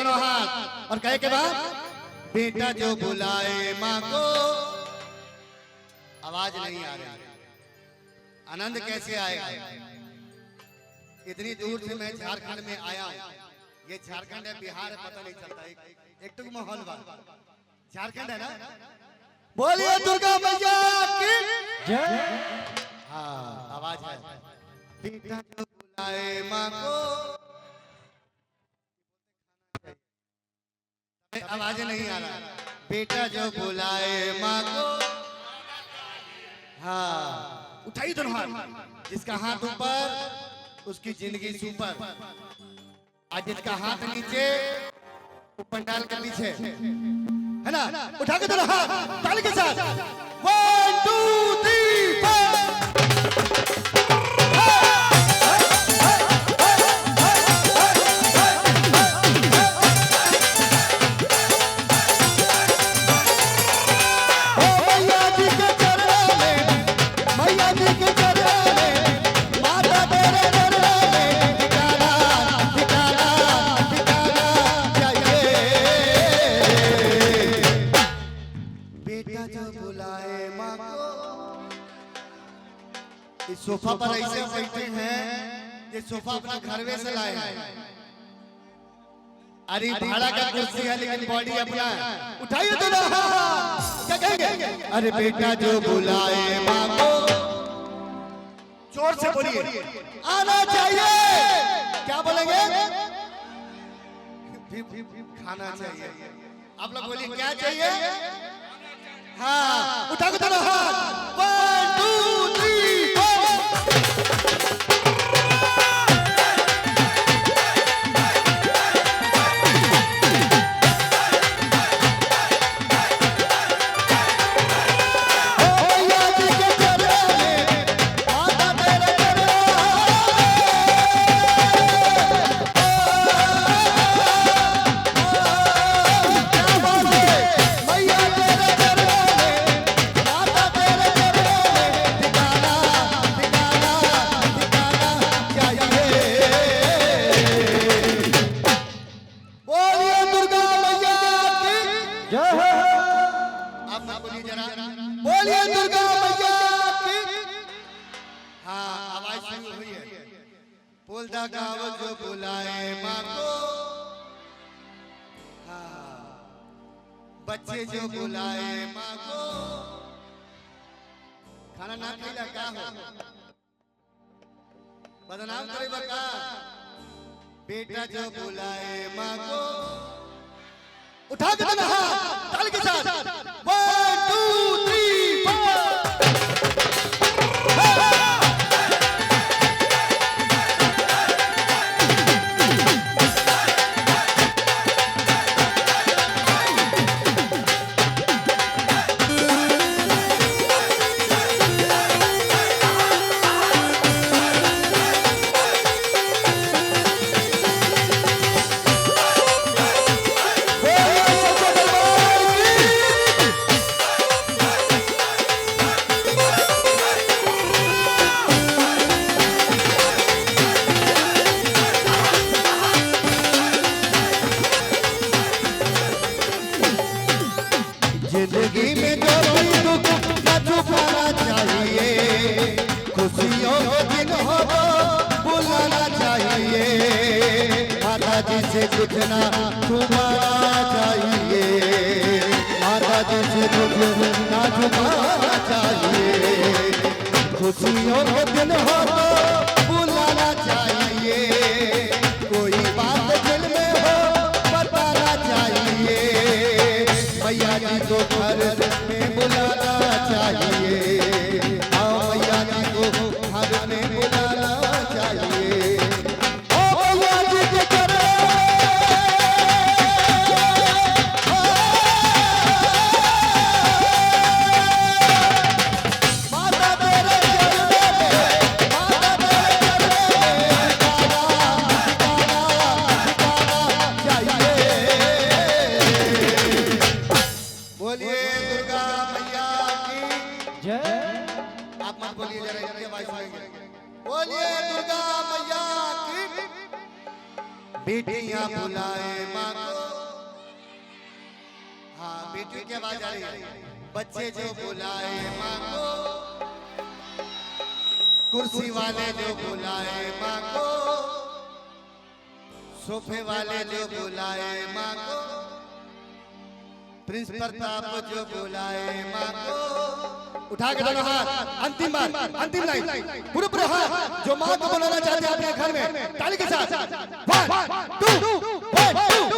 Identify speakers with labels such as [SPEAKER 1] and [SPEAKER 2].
[SPEAKER 1] दोनों हाथ और कहे के बाद बेटा जो बुलाए माँ को। आवाज नहीं आ रही, आनंद कैसे आएगा? इतनी दूर से मैं झारखंड में आया हूँ। ये झारखंड है, बिहार है, पता नहीं चलता। एक टुक माहौल बा झारखंड है ना। बोलिए दुर्गा मैया की जय। हाँ आवाज है। बेटा जो बुलाए माँ को, आवाज नहीं आ रहा। बेटा जो बुलाए माँ को, हाँ उठाइए दोनों हाथ। जिसका हाथ ऊपर उसकी जिंदगी सुपर, और जिसका हाथ नीचे वो पंडाल के पीछे है ना। उठा के दोनों हाथ ताली के साथ 1 2 3 4। सोफा पर ऐसे बैठे हैं, ये सोफा अपना घर में से लाए हैं। अरे भाड़ा का कुर्सी है लेकिन बॉडी अपना है। उठाइए तो ना, क्या कहेंगे? अरे बेटा जो बुलाए माँ को, जोर से बोलिए आना चाहिए। क्या बोलेंगे? खाना चाहिए। आप लोग बोलिए क्या चाहिए? हाँ उठा के दोनों हाथ 1 2 3 4। बोलिए दुर्गा मैया की। हाँ आवाज शुरू हुई है। बोलता गाँव जो बुलाए माँ को, हाँ बच्चे जो बुलाए माँ को। खाना ना खिला का हो, बदनाम करे बका। बेटा जो बुलाए माँ को, उठा के देना हाथ ताली के साथ 1 2 3 4। जिंदगी में जो भी दुख न छुपाना चाहिए, खुशियों के दिन हो तो बुलाना चाहिए। माता जी से कुछ ना छुपाना चाहिए, माता जी से कुछ ना छुपाना चाहिए। खुशियों के दिन हो तो बुलाना चाहिए, कोई बात दिल में हो बताना चाहिए। मैया जी को घर में बुलाना चाहिए, मैया जी को घर में बुलाना चाहिए। ओ मैया जी के घर माता तेरे बोलिए दुर्गा मैया की जय। आप मत बोलिए, जरा इनकी आवाज सुनेंगे। बोलिए दुर्गा मैया की। बेटियां बुलाए माँ को, बेटी की आवाज आ रही है। बच्चे जो बुलाए माँ को, कुर्सी वाले जो बुलाए माँ को, सोफे वाले जो बुलाए माँ को, प्रिंस प्रताप जो बुलाए माँ को। उठा के दोनों हाथ, अंतिम बार, अंतिम लाइन, पूरे पूरे हाथ जो माँ को बुलाना चाहते हैं अपने घर में, ताली के साथ 1 2 1 2